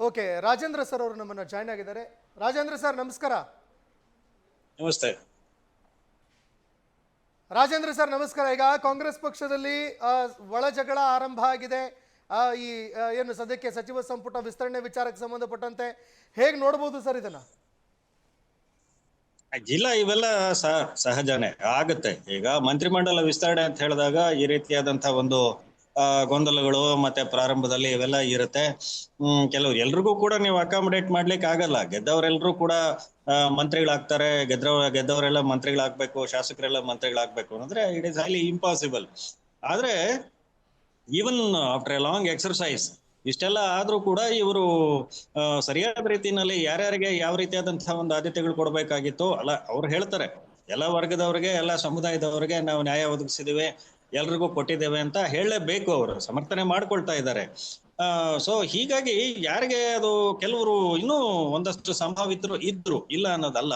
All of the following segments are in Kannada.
ಓಕೆ, ರಾಜೇಂದ್ರ ಸರ್ ಅವರು ನಮ್ಮನ್ನು ಜಾಯ್ನ್ ಆಗಿದ್ದಾರೆ. ರಾಜೇಂದ್ರ ಸರ್ ನಮಸ್ಕಾರ. ನಮಸ್ತೆ. ರಾಜೇಂದ್ರ ಸರ್ ನಮಸ್ಕಾರ. ಈಗ ಕಾಂಗ್ರೆಸ್ ಪಕ್ಷದಲ್ಲಿ ಒಳ ಜಗಳ ಆರಂಭ ಆಗಿದೆ. ಈ ಏನು ಸದ್ಯಕ್ಕೆ ಸಚಿವ ಸಂಪುಟ ವಿಸ್ತರಣೆ ವಿಚಾರಕ್ಕೆ ಸಂಬಂಧಪಟ್ಟಂತೆ ಹೇಗೆ ನೋಡಬಹುದು ಸರ್ ಇದನ್ನ? ಇಲ್ಲ, ಇವೆಲ್ಲ ಸಹಜನೇ ಆಗುತ್ತೆ. ಈಗ ಮಂತ್ರಿಮಂಡಲ ವಿಸ್ತರಣೆ ಅಂತ ಹೇಳಿದಾಗ ಈ ರೀತಿಯಾದಂತಹ ಒಂದು ಗೊಂದಲಗಳು ಮತ್ತೆ ಪ್ರಾರಂಭದಲ್ಲಿ ಇವೆಲ್ಲ ಇರುತ್ತೆ. ಎಲ್ರಿಗೂ ಕೂಡ ನೀವು ಅಕಾಮಡೇಟ್ ಮಾಡ್ಲಿಕ್ಕೆ ಆಗಲ್ಲ. ಗೆದ್ದವರೆಲ್ಲರೂ ಕೂಡ ಮಂತ್ರಿಗಳಾಗ್ತಾರೆ, ಗೆದ್ದವರೆಲ್ಲ ಮಂತ್ರಿಗಳಾಗ್ಬೇಕು, ಶಾಸಕರೆಲ್ಲ ಮಂತ್ರಿಗಳಾಗ್ಬೇಕು ಅಂದ್ರೆ ಇಟ್ ಇಸ್ ಹೈಲಿ ಇಂಪಾಸಿಬಲ್. ಆದ್ರೆ even after A long exercise ಇಷ್ಟೆಲ್ಲ ಆದ್ರೂ ಕೂಡ ಇವರು ಸರಿಯಾದ ರೀತಿಯಲ್ಲಿ ಯಾರ್ಯಾರಿಗೆ ಯಾವ ರೀತಿಯಾದಂತಹ ಒಂದು ಆದ್ಯತೆಗಳು ಕೊಡ್ಬೇಕಾಗಿತ್ತು ಅಲ್ಲ, ಅವ್ರು ಹೇಳ್ತಾರೆ ಎಲ್ಲ ವರ್ಗದವ್ರಿಗೆ, ಎಲ್ಲ ಸಮುದಾಯದವ್ರಿಗೆ ನಾವು ನ್ಯಾಯ ಒದಗಿಸಿದಿವಿ, ಎಲ್ರಿಗೂ ಕೊಟ್ಟಿದ್ದೇವೆ ಅಂತ ಹೇಳಲೇಬೇಕು. ಅವರು ಸಮರ್ಥನೆ ಮಾಡ್ಕೊಳ್ತಾ ಇದ್ದಾರೆ. ಸೊ ಹೀಗಾಗಿ ಯಾರಿಗೆ ಅದು ಕೆಲವರು ಇನ್ನೂ ಒಂದಷ್ಟು ಸಂಭಾವಿತರು ಇದ್ರು, ಇಲ್ಲ ಅನ್ನೋದಲ್ಲ,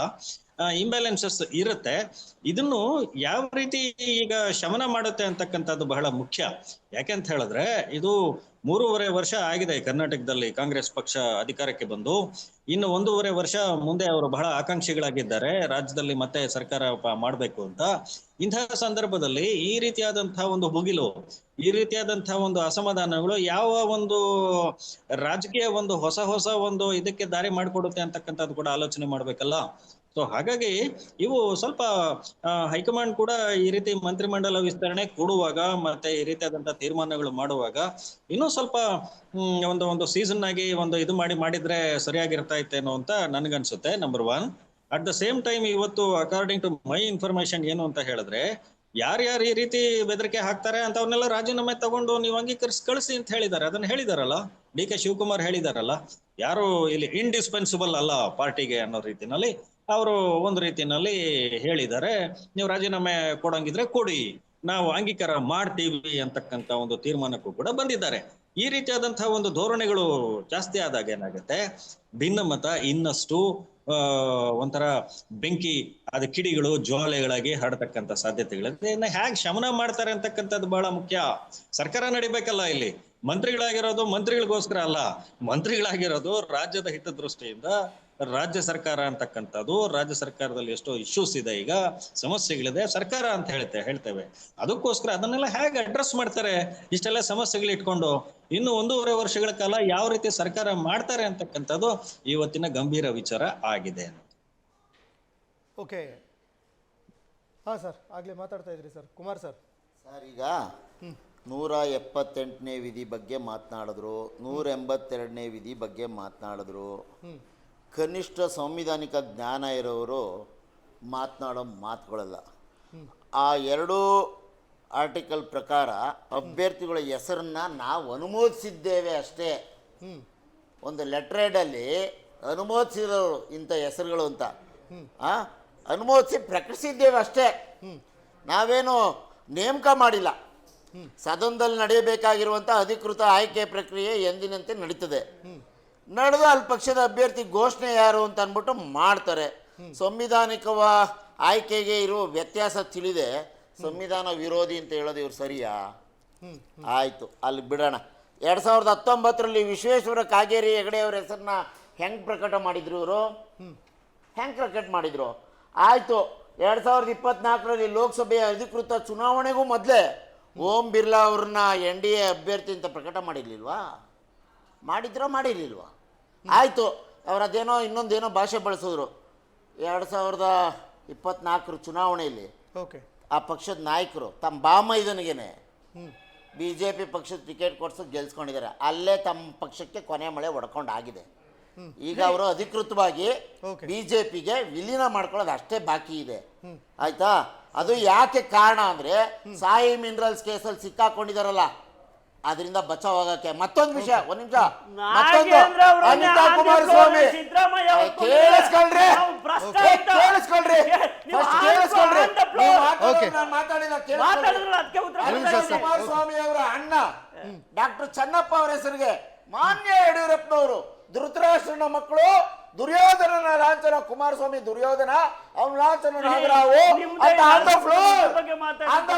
ಇಂಬ್ಯಾಲೆನ್ಸಸ್ ಇರುತ್ತೆ. ಇದನ್ನು ಯಾವ ರೀತಿ ಈಗ ಶಮನ ಮಾಡುತ್ತೆ ಅಂತಕ್ಕಂಥದ್ದು ಬಹಳ ಮುಖ್ಯ. ಯಾಕೆಂತ ಹೇಳಿದ್ರೆ ಇದು 3.5 ವರ್ಷ ಆಗಿದೆ ಕರ್ನಾಟಕದಲ್ಲಿ ಕಾಂಗ್ರೆಸ್ ಪಕ್ಷ ಅಧಿಕಾರಕ್ಕೆ ಬಂದು. ಇನ್ನು 1.5 ವರ್ಷ ಮುಂದೆ ಅವರು ಬಹಳ ಆಕಾಂಕ್ಷಿಗಳಾಗಿದ್ದಾರೆ ರಾಜ್ಯದಲ್ಲಿ ಮತ್ತೆ ಸರ್ಕಾರ ಮಾಡಬೇಕು ಅಂತ. ಇಂತಹ ಸಂದರ್ಭದಲ್ಲಿ ಈ ರೀತಿಯಾದಂತಹ ಒಂದು ಮುಗಿಲು, ಈ ರೀತಿಯಾದಂತಹ ಒಂದು ಅಸಮಾಧಾನಗಳು ಯಾವ ಒಂದು ರಾಜಕೀಯ ಒಂದು ಹೊಸ ಒಂದು ಇದಕ್ಕೆ ದಾರಿ ಮಾಡಿಕೊಡುತ್ತೆ ಅಂತಕ್ಕಂಥದ್ದು ಕೂಡ ಆಲೋಚನೆ ಮಾಡ್ಬೇಕಲ್ಲ. ಸೊ ಹಾಗಾಗಿ ಇವು ಸ್ವಲ್ಪ ಹೈಕಮಾಂಡ್ ಕೂಡ ಈ ರೀತಿ ಮಂತ್ರಿಮಂಡಲ ವಿಸ್ತರಣೆ ಕೊಡುವಾಗ ಮತ್ತೆ ಈ ರೀತಿಯಾದಂತಹ ತೀರ್ಮಾನಗಳು ಮಾಡುವಾಗ ಇನ್ನೂ ಸ್ವಲ್ಪ ಒಂದು ಸೀಸನ್ ಆಗಿ ಒಂದು ಇದು ಮಾಡಿದ್ರೆ ಸರಿಯಾಗಿರ್ತಾ ಇತ್ತೇನೋ ಅಂತ ನನ್ಗನ್ಸುತ್ತೆ. Number 1. At the same time ಇವತ್ತು ಅಕಾರ್ಡಿಂಗ್ ಟು ಮೈ ಇನ್ಫಾರ್ಮೇಶನ್ ಏನು ಅಂತ ಹೇಳಿದ್ರೆ, ಯಾರ್ಯಾರು ಈ ರೀತಿ ಬೆದರಿಕೆ ಹಾಕ್ತಾರೆ ಅಂತ ಅವ್ರನ್ನೆಲ್ಲ ರಾಜೀನಾಮೆ ತಗೊಂಡು ನೀವು ಅಂಗೀಕರಿಸಿ ಕಳಿಸಿ ಅಂತ ಹೇಳಿದ್ದಾರೆ. ಅದನ್ನ ಹೇಳಿದಾರಲ್ಲ, ಡಿ ಕೆ ಶಿವಕುಮಾರ್ ಹೇಳಿದಾರಲ್ಲ, ಯಾರು ಇಲ್ಲಿ ಇಂಡಿಸ್ಪೆನ್ಸಿಬಲ್ ಅಲ್ಲ ಪಾರ್ಟಿಗೆ ಅನ್ನೋ ರೀತಿನಲ್ಲಿ ಅವರು ಒಂದು ರೀತಿನಲ್ಲಿ ಹೇಳಿದ್ದಾರೆ. ನೀವು ರಾಜೀನಾಮೆ ಕೊಡಂಗಿದ್ರೆ ಕೊಡಿ, ನಾವು ಅಂಗೀಕಾರ ಮಾಡ್ತೀವಿ ಅಂತಕ್ಕಂಥ ಒಂದು ತೀರ್ಮಾನಕ್ಕೂ ಕೂಡ ಬಂದಿದ್ದಾರೆ. ಈ ರೀತಿಯಾದಂತಹ ಒಂದು ಧೋರಣೆಗಳು ಜಾಸ್ತಿ ಆದಾಗ ಏನಾಗುತ್ತೆ, ಭಿನ್ನಮತ ಇನ್ನಷ್ಟು ಒಂಥರ ಬೆಂಕಿ, ಅದ ಕಿಡಿಗಳು ಜ್ವಾಲೆಗಳಾಗಿ ಹರಡ್ತಕ್ಕಂಥ ಸಾಧ್ಯತೆಗಳಿದೆ. ಇನ್ನು ಹೇಗೆ ಶಮನ ಮಾಡ್ತಾರೆ ಅಂತಕ್ಕಂಥದ್ದು ಬಹಳ ಮುಖ್ಯ. ಸರ್ಕಾರ ನಡಿಬೇಕಲ್ಲ, ಇಲ್ಲಿ ಮಂತ್ರಿಗಳಾಗಿರೋದು ಮಂತ್ರಿಗಳಿಗೋಸ್ಕರ ಅಲ್ಲ, ಮಂತ್ರಿಗಳಾಗಿರೋದು ರಾಜ್ಯದ ಹಿತದೃಷ್ಟಿಯಿಂದ. ರಾಜ್ಯ ಸರ್ಕಾರ ಅಂತಕ್ಕಂಥದ್ದು, ರಾಜ್ಯ ಸರ್ಕಾರದಲ್ಲಿ ಎಷ್ಟೋ ಇಶ್ಯೂಸ್ ಇದೆ, ಈಗ ಸಮಸ್ಯೆಗಳಿದೆ, ಸರ್ಕಾರ ಅಂತ ಹೇಳ್ತೇವೆ. ಅದಕ್ಕೋಸ್ಕರ ಅದನ್ನೆಲ್ಲ ಹೇಗೆ ಅಡ್ರೆಸ್ ಮಾಡ್ತಾರೆ, ಇಷ್ಟೆಲ್ಲ ಸಮಸ್ಯೆಗಳು ಇಟ್ಕೊಂಡು ಇನ್ನು 1.5 ವರ್ಷಗಳ ಕಾಲ ಯಾವ ರೀತಿ ಸರ್ಕಾರ ಮಾಡ್ತಾರೆ ಅಂತಕ್ಕಂಥದ್ದು ಇವತ್ತಿನ ಗಂಭೀರ ವಿಚಾರ ಆಗಿದೆ. ಓಕೆ, ಹಾ ಸರ್, ಆಗ್ಲೇ ಮಾತಾಡ್ತಾ ಇದ್ರಿ ಸರ್. ಕುಮಾರ್ ಸರ್. ಈಗ 178ನೇ ವಿಧಿ ಬಗ್ಗೆ ಮಾತನಾಡಿದ್ರು, 182ನೇ ವಿಧಿ ಬಗ್ಗೆ ಮಾತನಾಡಿದ್ರು. ಕನಿಷ್ಠ ಸಂವಿಧಾನಿಕ ಜ್ಞಾನ ಇರೋರು ಮಾತನಾಡೋ ಮಾತುಗಳಲ್ಲ. ಆ 2 ಆರ್ಟಿಕಲ್ ಪ್ರಕಾರ ಅಭ್ಯರ್ಥಿಗಳ ಹೆಸರನ್ನ ನಾವು ಅನುಮೋದಿಸಿದ್ದೇವೆ ಅಷ್ಟೇ. ಒಂದು ಲೆಟ್ರೇಡಲ್ಲಿ ಅನುಮೋದಿಸಿರೋರು ಇಂಥ ಹೆಸರುಗಳು ಅಂತ ಅನುಮೋದಿಸಿ ಪ್ರಕಟಿಸಿದ್ದೇವೆ ಅಷ್ಟೇ. ನಾವೇನು ನೇಮಕ ಮಾಡಿಲ್ಲ. ಸದನದಲ್ಲಿ ನಡೆಯಬೇಕಾಗಿರುವಂಥ ಅಧಿಕೃತ ಆಯ್ಕೆ ಪ್ರಕ್ರಿಯೆ ಎಂದಿನಂತೆ ನಡೀತದೆ. ನಡೆದು ಅಲ್ಲಿ ಪಕ್ಷದ ಅಭ್ಯರ್ಥಿ ಘೋಷಣೆ ಯಾರು ಅಂತ ಅಂದ್ಬಿಟ್ಟು ಮಾಡ್ತಾರೆ. ಸಂವಿಧಾನಿಕ ಆಯ್ಕೆಗೆ ಇರುವ ವ್ಯತ್ಯಾಸ ತಿಳಿದೆ ಸಂವಿಧಾನ ವಿರೋಧಿ ಅಂತ ಹೇಳೋದು ಇವ್ರು ಸರಿಯಾ? ಆಯಿತು, ಅಲ್ಲಿ ಬಿಡೋಣ. 2019ರಲ್ಲಿ ವಿಶ್ವೇಶ್ವರ ಕಾಗೇರಿ ಹೆಗಡೆ ಅವ್ರ ಹೆಸರನ್ನ ಹೆಂಗೆ ಪ್ರಕಟ ಮಾಡಿದ್ರು ಇವರು? ಹೆಂಗೆ ಪ್ರಕಟ ಮಾಡಿದ್ರು? ಆಯಿತು, 2024ರಲ್ಲಿ ಲೋಕಸಭೆಯ ಅಧಿಕೃತ ಚುನಾವಣೆಗೂ ಮೊದಲೇ ಓಂ ಬಿರ್ಲಾ ಅವ್ರನ್ನ NDA ಅಭ್ಯರ್ಥಿ ಅಂತ ಪ್ರಕಟ ಮಾಡಿರ್ಲಿಲ್ವಾ? ಮಾಡಿರಲಿಲ್ವಾ? ಆಯಿತು, ಅವರದೇನೋ ಇನ್ನೊಂದೇನೋ ಭಾಷೆ ಬಳಸಿದ್ರು. 2024 ಚುನಾವಣೆಯಲ್ಲಿ ಆ ಪಕ್ಷದ ನಾಯಕರು ತಮ್ಮ ಬಾಮೈದನಿಗೇನೆ BJP ಪಕ್ಷದ ಟಿಕೆಟ್ ಕೊಡ್ಸೋಕೆ ಗೆಲ್ಸ್ಕೊಂಡಿದ್ದಾರೆ. ಅಲ್ಲೇ ತಮ್ಮ ಪಕ್ಷಕ್ಕೆ ಕೊನೆ ಮಳೆ ಹೊಡ್ಕೊಂಡಾಗಿದೆ. ಈಗ ಅವರು ಅಧಿಕೃತವಾಗಿ BJPಗೆ ವಿಲೀನ ಮಾಡ್ಕೊಳ್ಳೋದು ಅಷ್ಟೇ ಬಾಕಿ ಇದೆ. ಆಯ್ತಾ? ಅದು ಯಾಕೆ ಕಾರಣ ಅಂದರೆ ಸಾಯಿ ಮಿನರಲ್ಸ್ ಕೇಸಲ್ಲಿ ಸಿಕ್ಕಾಕೊಂಡಿದಾರಲ್ಲ, ಅದರಿಂದ ಬಚಾವಾಗಕ್ಕೆ. ಮತ್ತೊಂದು ವಿಷಯ, ಒಂದ್ ನಿಮಿಷ, ಅನಿತಾ ಕುಮಾರಸ್ವಾಮಿ ಕೇಳಿಸ್ಕೊಳ್ರಿ, ಕುಮಾರಸ್ವಾಮಿ ಅವರ ಅಣ್ಣ ಡಾಕ್ಟರ್ ಚೆನ್ನಪ್ಪ ಅವರ ಹೆಸರಿಗೆ ಮಾನ್ಯ ಯಡಿಯೂರಪ್ಪನವರು ಧೃತರಾಷ್ಟ್ರನ ಮಕ್ಕಳು ದುರ್ಯೋಧನನ ಲಾಂಛನ ಕುಮಾರಸ್ವಾಮಿ ದುರ್ಯೋಧನ, ಅವನ ಲಾಂಛನ ನಾಗರಾವು ಅಂತ ಆನ್ ದ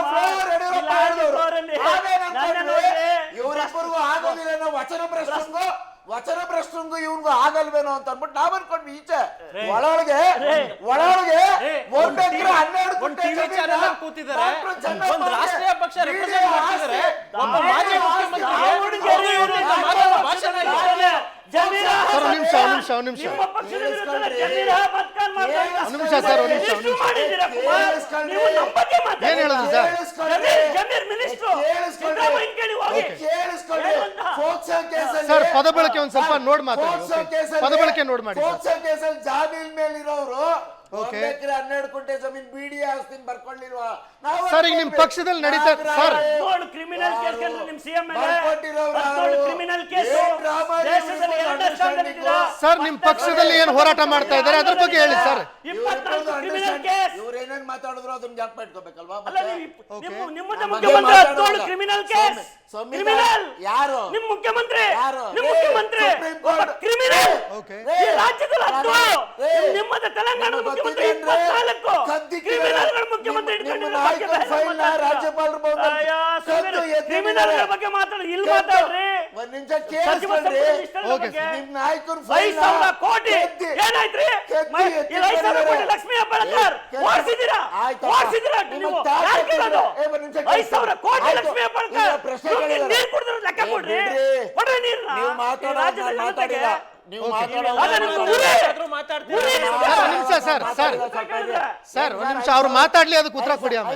ಫ್ಲೋರ್ ಯಡಿಯೂರಪ್ಪ ಹೇಳಿದವರು. ಇವರಿಬ್ಬರಿಗೂ ಆಗೋದಿಲ್ಲ ಅನ್ನೋ ವಚನ ಪ್ರಶ್ನೆಗೂ ವಚನ ಭ್ರಷ್ಟಂಗೂ ಇವ್ನಿಗೂ ಆಗಲ್ವೇನೋ ಅಂತ ಅನ್ಬಿಟ್ಟು ನಾವ್ ಅನ್ಕೊಂಡ್ವಿ ಈಚೆ ಒಳಗೆ ಒಂದ್ ಎಕರೆ 12 ಒಂದು ಗುಂಟೆ ಟಿವಿ ಜಮೀನ ಚಾನೆಲ್ ಕೂತಿದ್ದಾರೆ, ಡಾಕ್ಟರ್ ಚಂದ್ರಪ್ಪ ಒಂದು ರಾಷ್ಟ್ರೀಯ ಪಕ್ಷ ಮೀಡಿಯಾ represent ಮಾಡ್ತಿದ್ದಾರೆ, ಆಸ್ತಿ, ಒಬ್ಬ ಮಾಜಿ ಮುಖ್ಯಮಂತ್ರಿಗೆ ಮಾತಾಡೋ ಭಾಷಣ ಇದೆ. ಸರ್ ಒಂದ್ ನಿಮಿಷ ಒಂದ್ ನಿಮಿಷ ಸರ್ ಒಂದ್ ನಿಮಿಷ ಏನ್ ಹೇಳೋದು ಸರ್ ಸರ್ ಪದ ಬಳಕೆ ಒಂದ್ ಸ್ವಲ್ಪ ನೋಡ್ ಮಾತಾಡಿ ಪದ ಬಳಕೆ ನೋಡ್ ಮಾಡಿ ಕೇಸಲ್ಲಿ ಜಾಮೀನ್ ಮೇಲಿರೋರು 12 ಗುಂಟೆ ಜಮೀನ್ ಬಿಡಿ ಆಸ್ತಿನ ಬರ್ಕೊಳ್ಳಿಲ್ವಾ ಸರ್ ಈಗ ನಿಮ್ ಪಕ್ಷದಲ್ಲಿ ನಡೀತಾ ಸರ್ ಕ್ರಿಮಿನಲ್ ಕೇಸ್ ನಿಮ್ ಸಿಎಂ ಕ್ರಿಮಿನಲ್ ಸರ್ ನಿಮ್ ಪಕ್ಷದಲ್ಲಿ ಏನ್ ಹೋರಾಟ ಮಾಡ್ತಾ ಇದ್ದಾರೆ ಅದ್ರ ಬಗ್ಗೆ ಹೇಳಿ ಸರ್ ಇವ್ರು ಏನೇನ್ ಮಾತಾಡಿದ್ರು ಅದನ್ನ ಜ್ಞಾಪಕ ಇಟ್ಕೋಬೇಕಲ್ವಾ ಮುಖ್ಯಮಂತ್ರಿ ಕ್ರಿಮಿನಲ್ ಕೇಸ್ ಕ್ರಿಮಿನಲ್ ಯಾರು ನಿಮ್ ಮುಖ್ಯಮಂತ್ರಿ ಯಾರು? ನಿಮ್ ಮುಖ್ಯಮಂತ್ರಿ ಕ್ರಿಮಿನಲ್ ಓಕೆ ಈ ರಾಜ್ಯದಲ್ಲಿ 10 ನಿಮ್ಮದ ತೆಲಂಗಾಣದ ಮುಖ್ಯಮಂತ್ರಿ 24 ಕ್ರಿಮಿನಲ್ಗಳ ಮುಖ್ಯಮಂತ್ರಿ ರಾಜ್ಯಪಾಲರು ಕ್ರಿಮಿನಲ್ ಬಗ್ಗೆ ಮಾತಾಡಿ ಇಲ್ಲಿ ಮಾತಾಡ್ರಿ ಒಂದ್ ನಿಮಿಷ ಕೇಳಿಸ್ಕೊಳ್ರಿ ನಿಮ್ ನಾಯಕರು 5,000 ಕೋಟಿ ಏನಾಯ್ತ್ರಿ ಈ 5,000 ಕೋಟಿ ಲಕ್ಷ್ಮೀ ಹೆಬ್ಬಾಳ್ಕರ್ ಓಡಿಸಿದ್ದೀರಾ ನೀವು ಯಾರು ಕೇಳೋದು 5,000 ಕೋಟಿ ಲಕ್ಷ್ಮೀ ಹೆಬ್ಬಾಳ್ಕರ್ ನೀರು ಕುಡಿದ್ರೆ ಲೆಕ್ಕ ಕೊಡ್ರಿ ಕೊಡ್ರಿ ನೀರನ್ನ ನೀವು ಮಾತಾಡಿಲ್ಲ ನೀವು ಸರ್ ಒಂದ್ ನಿಮಿಷ ಸರ್ ಸರ್ ಸರ್ ಒಂದ್ ನಿಮಿಷ ಅವ್ರು ಮಾತಾಡ್ಲಿ ಅದಕ್ಕೆ ಉತ್ತರ ಕೊಡಿ ಆಮೇಲೆ